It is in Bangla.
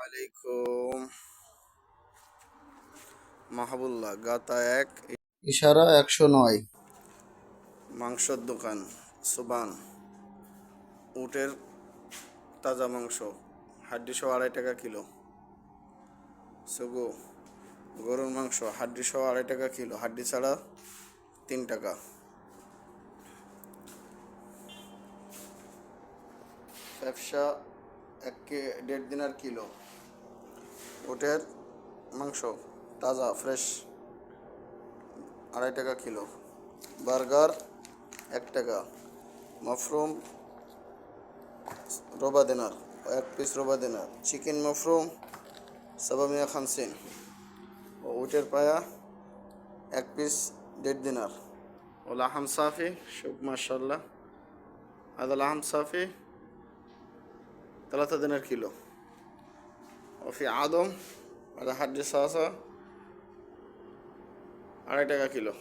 আলাইকুম। মাহবুল্লাহ, গাতা ১, ইশারা ১০৯। মাংসর দোকান সুবান। উটের তাজা মাংস, হাড্ডি সহ ২.৫ টাকা কিলো। সুগো, গরুর মাংস হাড্ডি সহ ২.৫ টাকা কিলো, হাড্ডি ছাড়া ৩ টাকা। ব্যবসা ১.৫ দিনার কিলো। উটের মাংস তাজা ফ্রেশ ২.৫ টাকা কিলো। বার্গার ১ টাকা। মাশরুম রোবা দিনার, ১ পিস রোবা দিনার। চিকেন মাশরুম ৭৫০ ও উটের পায়া ১ পিস ১.৫ দিনার। ও লাহাম সাফি, শুভ মাশাল্লাহ। هذا لحم صافي 3 دينار كيلو. وفي عظم على حد صاصة ২.৫ টাকা কিলো।